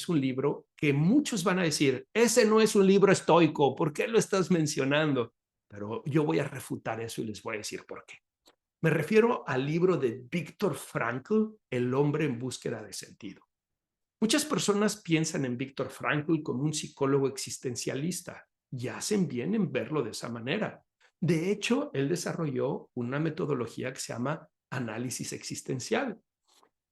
es un libro que muchos van a decir, ese no es un libro estoico, ¿por qué lo estás mencionando? Pero yo voy a refutar eso y les voy a decir por qué. Me refiero al libro de Viktor Frankl, El hombre en búsqueda de sentido. Muchas personas piensan en Viktor Frankl como un psicólogo existencialista y hacen bien en verlo de esa manera. De hecho, él desarrolló una metodología que se llama análisis existencial.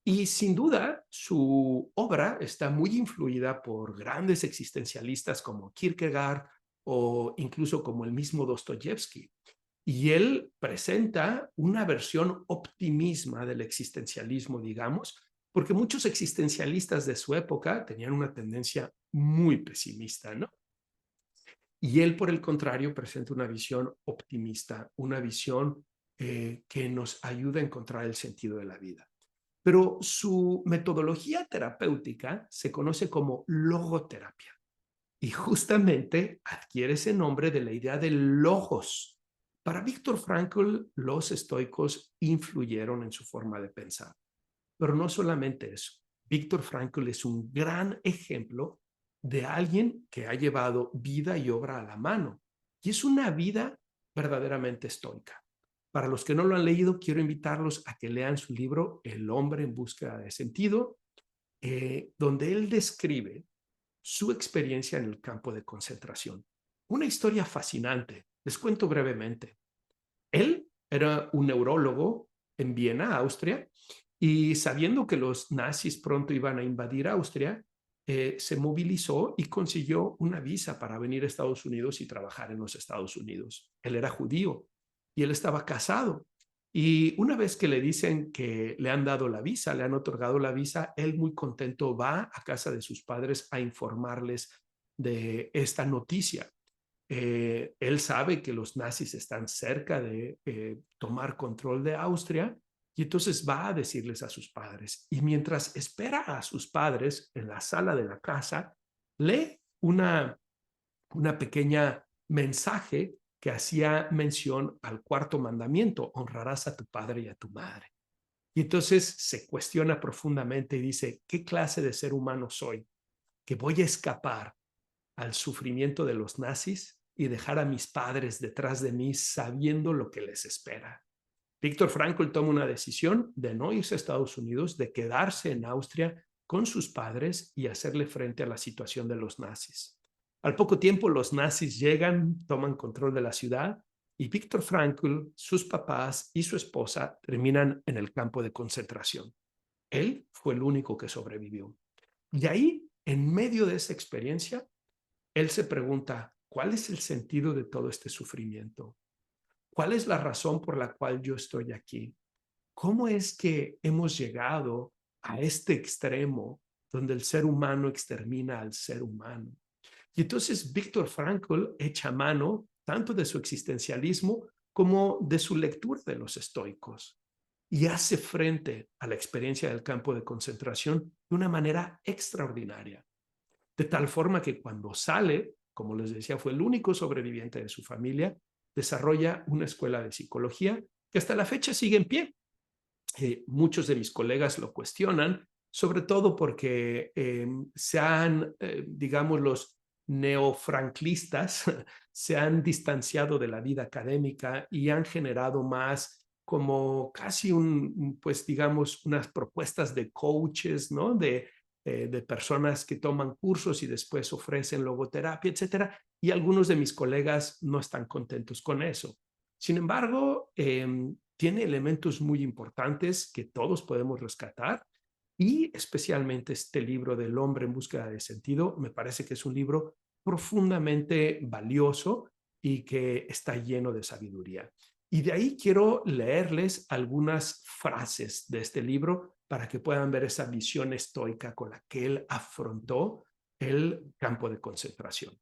Y sin duda, su obra está muy influida por grandes existencialistas como Kierkegaard o incluso como el mismo Dostoyevsky. Y él presenta una versión optimista del existencialismo, digamos, porque muchos existencialistas de su época tenían una tendencia muy pesimista, ¿no? Y él, por el contrario, presenta una visión optimista, una visión que nos ayuda a encontrar el sentido de la vida. Pero su metodología terapéutica se conoce como logoterapia y justamente adquiere ese nombre de la idea del logos. Para Viktor Frankl, los estoicos influyeron en su forma de pensar. Pero no solamente eso. Viktor Frankl es un gran ejemplo de alguien que ha llevado vida y obra a la mano. Y es una vida verdaderamente estoica. Para los que no lo han leído, quiero invitarlos a que lean su libro El hombre en búsqueda de sentido, donde él describe su experiencia en el campo de concentración. Una historia fascinante. Les cuento brevemente. Él era un neurólogo en Viena, Austria, y sabiendo que los nazis pronto iban a invadir Austria, se movilizó y consiguió una visa para venir a Estados Unidos y trabajar en los Estados Unidos. Él era judío y él estaba casado. Y una vez que le dicen que le han dado la visa, le han otorgado la visa, él muy contento va a casa de sus padres a informarles de esta noticia. Él sabe que los nazis están cerca de tomar control de Austria y entonces va a decirles a sus padres. Y mientras espera a sus padres en la sala de la casa, lee una pequeña mensaje que hacía mención al cuarto mandamiento, honrarás a tu padre y a tu madre. Y entonces se cuestiona profundamente y dice, ¿qué clase de ser humano soy? Que voy a escapar al sufrimiento de los nazis y dejar a mis padres detrás de mí sabiendo lo que les espera. Víctor Frankl toma una decisión de no irse a Estados Unidos, de quedarse en Austria con sus padres y hacerle frente a la situación de los nazis. Al poco tiempo los nazis llegan, toman control de la ciudad y Víctor Frankl, sus papás y su esposa terminan en el campo de concentración. Él fue el único que sobrevivió. Y ahí, en medio de esa experiencia, él se pregunta, ¿cuál es el sentido de todo este sufrimiento? ¿Cuál es la razón por la cual yo estoy aquí? ¿Cómo es que hemos llegado a este extremo donde el ser humano extermina al ser humano? Y entonces Víctor Frankl echa mano tanto de su existencialismo como de su lectura de los estoicos y hace frente a la experiencia del campo de concentración de una manera extraordinaria. De tal forma que cuando sale, como les decía, fue el único sobreviviente de su familia, desarrolla una escuela de psicología que hasta la fecha sigue en pie. Muchos de mis colegas lo cuestionan, sobre todo porque se han, digamos, los neofranklistas se han distanciado de la vida académica y han generado más como casi pues digamos, unas propuestas de coaches, ¿no? De personas que toman cursos y después ofrecen logoterapia, etcétera. Y algunos de mis colegas no están contentos con eso. Sin embargo, tiene elementos muy importantes que todos podemos rescatar y especialmente este libro del hombre en búsqueda de sentido me parece que es un libro profundamente valioso y que está lleno de sabiduría. Y de ahí quiero leerles algunas frases de este libro para que puedan ver esa visión estoica con la que él afrontó el campo de concentración.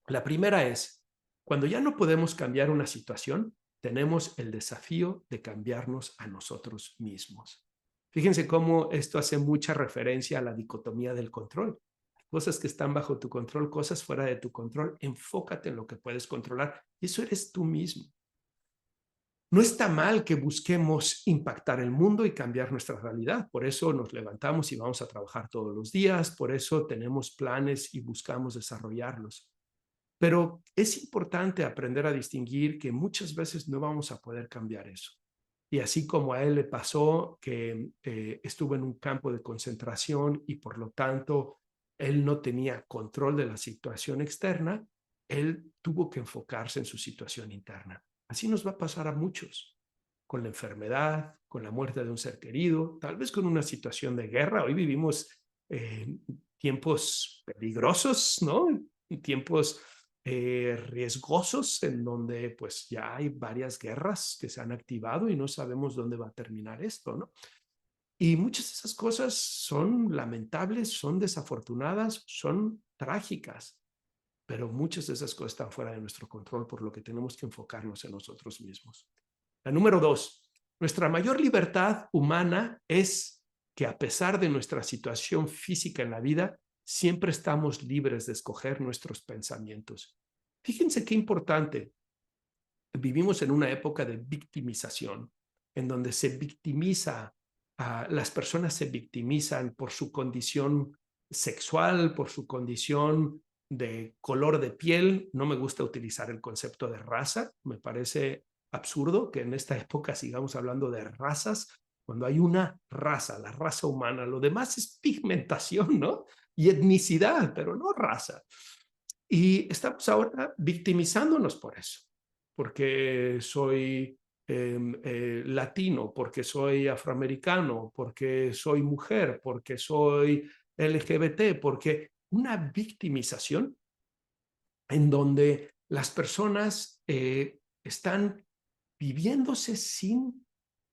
La primera es, cuando ya no podemos cambiar una situación, tenemos el desafío de cambiarnos a nosotros mismos. Fíjense cómo esto hace mucha referencia a la dicotomía del control. Cosas que están bajo tu control, cosas fuera de tu control. Enfócate en lo que puedes controlar. Y eso eres tú mismo. No está mal que busquemos impactar el mundo y cambiar nuestra realidad. Por eso nos levantamos y vamos a trabajar todos los días. Por eso tenemos planes y buscamos desarrollarlos. Pero es importante aprender a distinguir que muchas veces no vamos a poder cambiar eso. Y así como a él le pasó que estuvo en un campo de concentración y por lo tanto él no tenía control de la situación externa, él tuvo que enfocarse en su situación interna. Así nos va a pasar a muchos, con la enfermedad, con la muerte de un ser querido, tal vez con una situación de guerra. Hoy vivimos tiempos peligrosos, ¿no? Tiempos riesgosos en donde pues ya hay varias guerras que se han activado y no sabemos dónde va a terminar esto, ¿no? Y muchas de esas cosas son lamentables, son desafortunadas, son trágicas, pero muchas de esas cosas están fuera de nuestro control, por lo que tenemos que enfocarnos en nosotros mismos. La número 2, nuestra mayor libertad humana es que a pesar de nuestra situación física en la vida, siempre estamos libres de escoger nuestros pensamientos. Fíjense qué importante. Vivimos en una época de victimización, en donde se victimiza, las personas se victimizan por su condición sexual, por su condición de color de piel. No me gusta utilizar el concepto de raza, me parece absurdo que en esta época sigamos hablando de razas, cuando hay una raza, la raza humana. Lo demás es pigmentación, ¿no? Y etnicidad, pero no raza. Y estamos ahora victimizándonos por eso, porque soy latino, porque soy afroamericano, porque soy mujer, porque soy LGBT, porque una victimización en donde las personas están viviéndose sin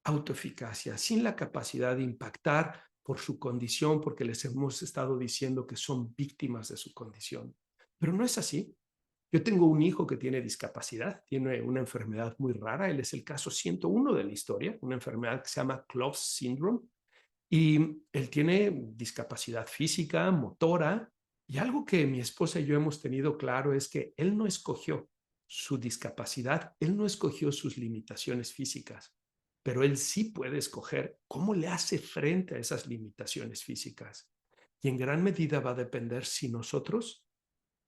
autoeficacia, sin la capacidad de impactar por su condición, porque les hemos estado diciendo que son víctimas de su condición. Pero no es así. Yo tengo un hijo que tiene discapacidad, tiene una enfermedad muy rara, él es el caso 101 de la historia, una enfermedad que se llama Cloves Syndrome, y él tiene discapacidad física, motora, y algo que mi esposa y yo hemos tenido claro es que él no escogió su discapacidad, él no escogió sus limitaciones físicas, pero él sí puede escoger cómo le hace frente a esas limitaciones físicas. Y en gran medida va a depender si nosotros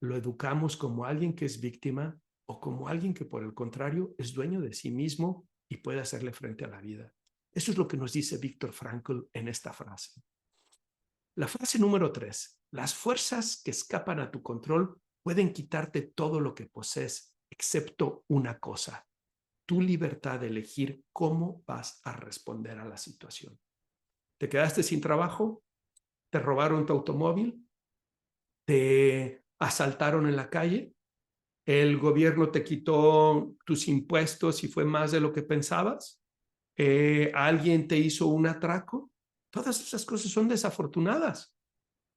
lo educamos como alguien que es víctima o como alguien que, por el contrario, es dueño de sí mismo y puede hacerle frente a la vida. Eso es lo que nos dice Viktor Frankl en esta frase. La frase número 3. Las fuerzas que escapan a tu control pueden quitarte todo lo que posees, excepto una cosa: tu libertad de elegir cómo vas a responder a la situación. ¿Te quedaste sin trabajo? ¿Te robaron tu automóvil? ¿Te asaltaron en la calle? ¿El gobierno te quitó tus impuestos y fue más de lo que pensabas? ¿Alguien te hizo un atraco? Todas esas cosas son desafortunadas,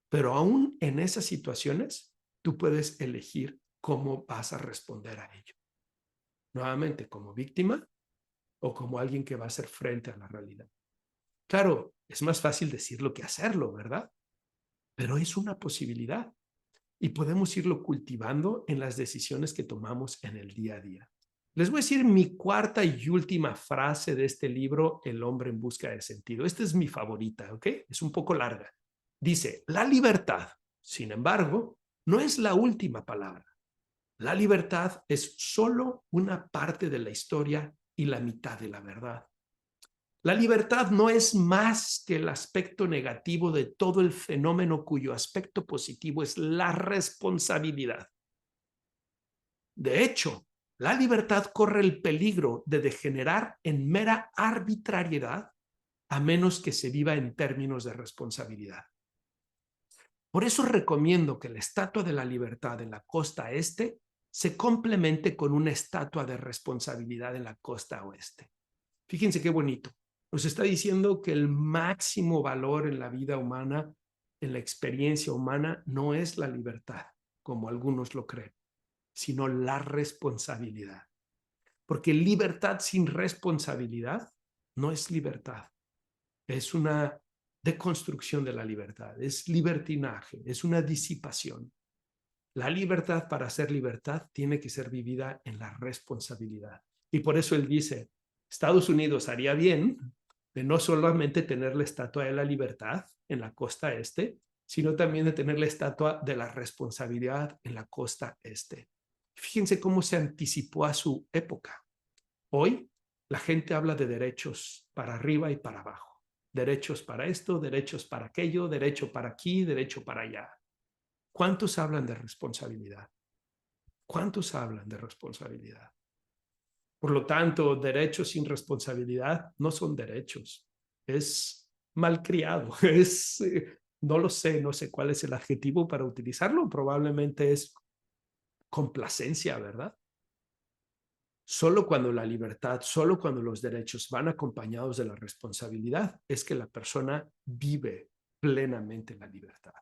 pero aún en esas situaciones tú puedes elegir cómo vas a responder a ello. Nuevamente, como víctima o como alguien que va a hacer frente a la realidad. Claro, es más fácil decirlo que hacerlo, ¿verdad? Pero es una posibilidad y podemos irlo cultivando en las decisiones que tomamos en el día a día. Les voy a decir mi cuarta y última frase de este libro, El hombre en busca de sentido. Esta es mi favorita, ¿ok? Es un poco larga. Dice, la libertad, sin embargo, no es la última palabra. La libertad es solo una parte de la historia y la mitad de la verdad. La libertad no es más que el aspecto negativo de todo el fenómeno cuyo aspecto positivo es la responsabilidad. De hecho, la libertad corre el peligro de degenerar en mera arbitrariedad a menos que se viva en términos de responsabilidad. Por eso recomiendo que la Estatua de la Libertad en la costa este se complemente con una estatua de responsabilidad en la costa oeste. Fíjense qué bonito. Nos está diciendo que el máximo valor en la vida humana, en la experiencia humana, no es la libertad, como algunos lo creen, sino la responsabilidad. Porque libertad sin responsabilidad no es libertad. Es una deconstrucción de la libertad, es libertinaje, es una disipación. La libertad, para ser libertad, tiene que ser vivida en la responsabilidad. Y por eso él dice, Estados Unidos haría bien de no solamente tener la estatua de la libertad en la costa este, sino también de tener la estatua de la responsabilidad en la costa este. Fíjense cómo se anticipó a su época. Hoy la gente habla de derechos para arriba y para abajo. Derechos para esto, derechos para aquello, derecho para aquí, derecho para allá. ¿Cuántos hablan de responsabilidad? ¿Cuántos hablan de responsabilidad? Por lo tanto, derechos sin responsabilidad no son derechos. Es malcriado, no lo sé, no sé cuál es el adjetivo para utilizarlo, probablemente es complacencia, ¿verdad? Solo cuando la libertad, solo cuando los derechos van acompañados de la responsabilidad, es que la persona vive plenamente la libertad.